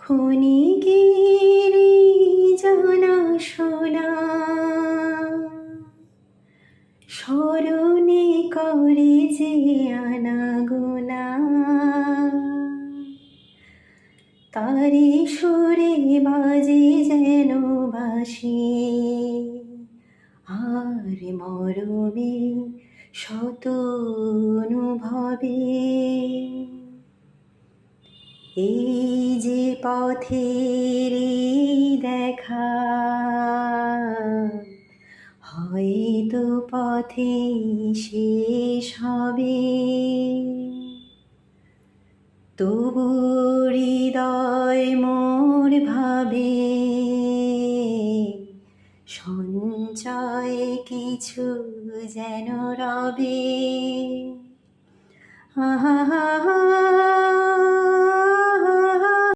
ক্ষণিকের জানাশোনা স্মরণে করে যে আনাগোনা, তারি সুরে বাজে যেন বাঁশি, আর মরমে শত অনুভবে। এই যে পথের এই দেখা, হয়তো পথে শেষ হবে, তবু হৃদয় মোর ভাবে সঞ্চয় কিছু যেন রবে। আহা